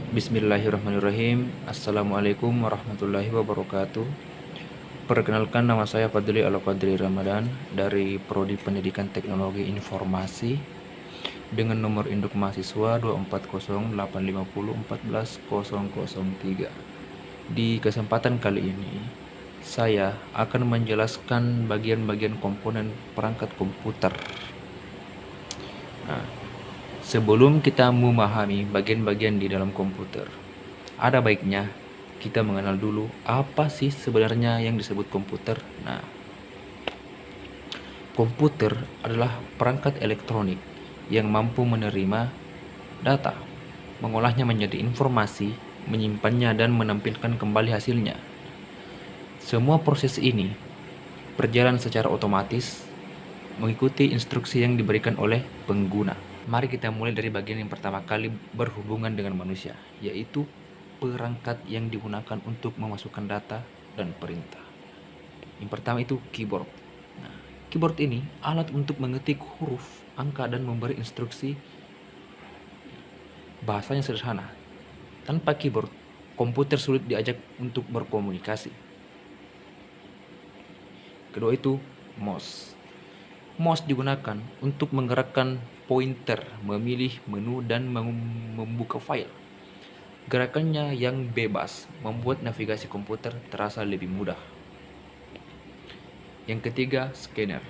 Bismillahirrahmanirrahim. Assalamualaikum warahmatullahi wabarakatuh. Perkenalkan, nama saya Fadli Al-Qadri Ramadan dari Prodi Pendidikan Teknologi Informasi dengan nomor induk mahasiswa 24085014003. Di kesempatan kali ini, saya akan menjelaskan bagian-bagian komponen perangkat komputer. Nah, sebelum kita memahami bagian-bagian di dalam komputer, ada baiknya kita mengenal dulu apa sih sebenarnya yang disebut komputer. Nah, komputer adalah perangkat elektronik yang mampu menerima data, mengolahnya menjadi informasi, menyimpannya dan menampilkan kembali hasilnya. Semua proses ini berjalan secara otomatis mengikuti instruksi yang diberikan oleh pengguna. Mari kita mulai dari bagian yang pertama kali berhubungan dengan manusia, yaitu perangkat yang digunakan untuk memasukkan data dan perintah. Yang pertama itu keyboard. Nah, keyboard ini alat untuk mengetik huruf, angka, dan memberi instruksi. Bahasanya sederhana. Tanpa keyboard, komputer sulit diajak untuk berkomunikasi. Kedua itu mouse. Mouse digunakan untuk menggerakkan pointer, memilih menu, dan membuka file. Gerakannya yang bebas membuat navigasi komputer terasa lebih mudah. Yang ketiga, scanner.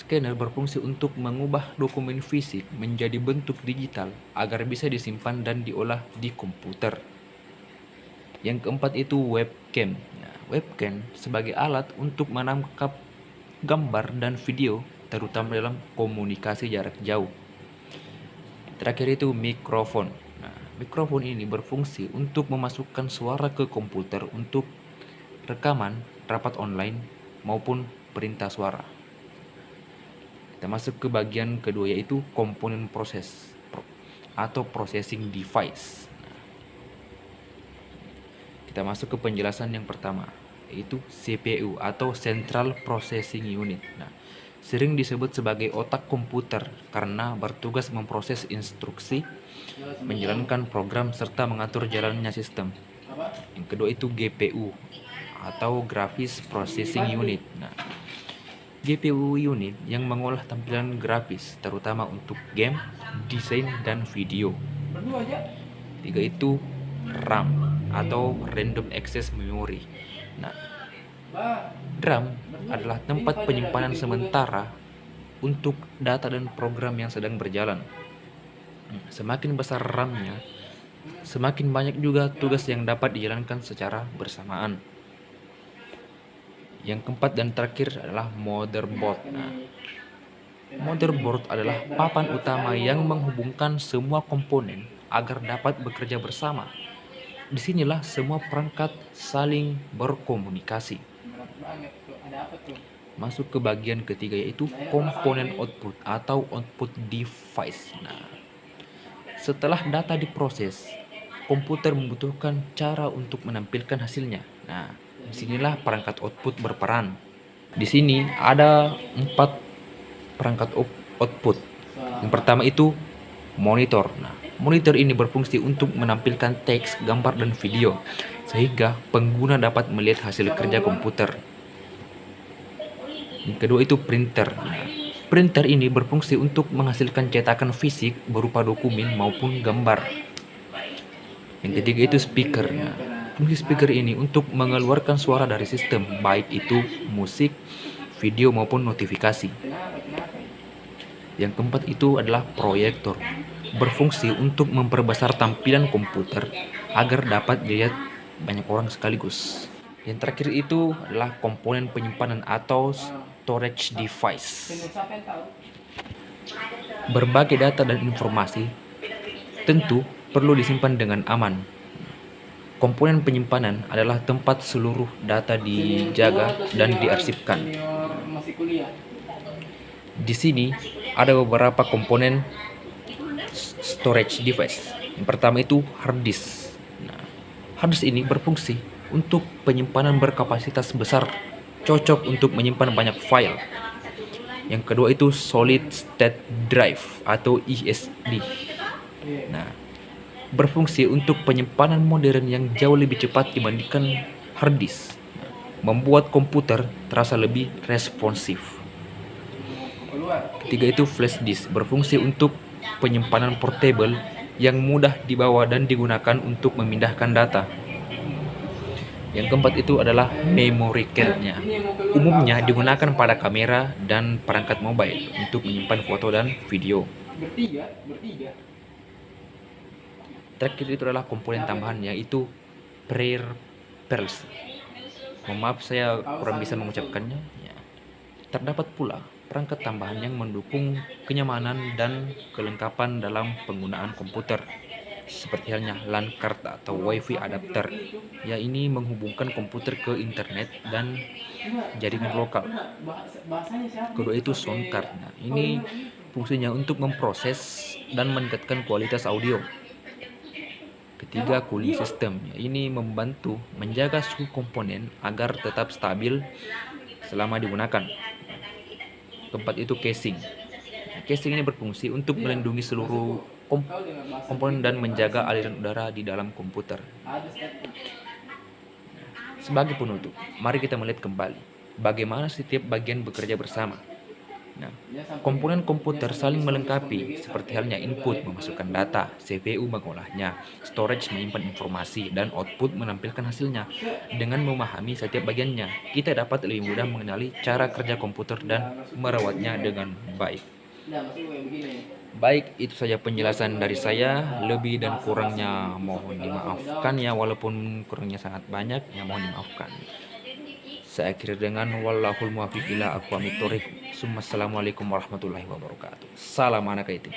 Scanner berfungsi untuk mengubah dokumen fisik menjadi bentuk digital agar bisa disimpan dan diolah di komputer. Yang keempat itu webcam. Nah, webcam sebagai alat untuk menangkap gambar dan video, terutama dalam komunikasi jarak jauh. Terakhir itu mikrofon. Nah, mikrofon ini berfungsi untuk memasukkan suara ke komputer untuk rekaman, rapat online, maupun perintah suara. Kita masuk ke bagian kedua, yaitu komponen proses atau processing device. Kita masuk ke penjelasan yang pertama, yaitu CPU atau Central Processing Unit. Nah, sering disebut sebagai otak komputer karena bertugas memproses instruksi, menjalankan program, serta mengatur jalannya sistem. Yang kedua itu GPU atau Graphics Processing Unit. Nah, GPU unit yang mengolah tampilan grafis, terutama untuk game, desain, dan video. Tiga itu RAM atau Random Access Memory. Nah, RAM adalah tempat penyimpanan sementara untuk data dan program yang sedang berjalan. Semakin besar RAM-nya, semakin banyak juga tugas yang dapat dijalankan secara bersamaan. Yang keempat dan terakhir adalah motherboard. Nah, motherboard adalah papan utama yang menghubungkan semua komponen agar dapat bekerja bersama. Disinilah semua perangkat saling berkomunikasi. Masuk ke bagian ketiga, yaitu komponen output atau output device. Nah, setelah data diproses, komputer membutuhkan cara untuk menampilkan hasilnya. Nah, disinilah perangkat output berperan. Di sini ada 4 perangkat output. Yang pertama itu monitor. Nah, monitor ini berfungsi untuk menampilkan teks, gambar, dan video, sehingga pengguna dapat melihat hasil kerja komputer. Yang kedua itu printer. Nah, printer ini berfungsi untuk menghasilkan cetakan fisik berupa dokumen maupun gambar. Yang ketiga itu speaker. Nah, fungsi speaker ini untuk mengeluarkan suara dari sistem, baik itu musik, video, maupun notifikasi. Yang keempat itu adalah proyektor. Berfungsi untuk memperbesar tampilan komputer agar dapat dilihat banyak orang sekaligus. Yang terakhir itu adalah komponen penyimpanan atau storage device. Berbagai data dan informasi tentu perlu disimpan dengan aman. Komponen penyimpanan adalah tempat seluruh data dijaga dan diarsipkan. Di sini ada beberapa komponen storage device. Yang pertama itu hard disk. Nah, hard disk ini berfungsi untuk penyimpanan berkapasitas besar, cocok untuk menyimpan banyak file. Yang kedua itu solid state drive atau SSD. Nah, berfungsi untuk penyimpanan modern yang jauh lebih cepat dibandingkan hard disk, membuat komputer terasa lebih responsif. Ketiga itu flash disk, berfungsi untuk penyimpanan portable yang mudah dibawa dan digunakan untuk memindahkan data. Yang keempat itu adalah memory card-nya. Umumnya digunakan pada kamera dan perangkat mobile untuk menyimpan foto dan video. Terakhir itu adalah komponen tambahan, yaitu peripherals. Mohon maaf saya kurang bisa mengucapkannya. Ya. Terdapat pula perangkat tambahan yang mendukung kenyamanan dan kelengkapan dalam penggunaan komputer, seperti halnya LAN card atau WiFi adapter. Ya, ini menghubungkan komputer ke internet dan jaringan lokal. Kedua itu sound card. Nah, ini fungsinya untuk memproses dan meningkatkan kualitas audio. Ketiga, cooling system. Ini membantu menjaga suhu komponen agar tetap stabil selama digunakan. Keempat itu casing. Casing ini berfungsi untuk melindungi seluruh komponen dan menjaga aliran udara di dalam komputer. Sebagai penutup, mari kita melihat kembali bagaimana setiap bagian bekerja bersama. Nah, komponen komputer saling melengkapi, seperti halnya input memasukkan data, CPU mengolahnya, storage menyimpan informasi, dan output menampilkan hasilnya. Dengan memahami setiap bagiannya, kita dapat lebih mudah mengenali cara kerja komputer dan merawatnya dengan baik. Baik, itu saja penjelasan dari saya. Lebih dan kurangnya mohon dimaafkan ya, walaupun kurangnya sangat banyak, ya mohon dimaafkan. Saya akhiri dengan wallahul muwaffiq ila aqwamit thoriq. Assalamualaikum warahmatullahi wabarakatuh. Salam anak itu.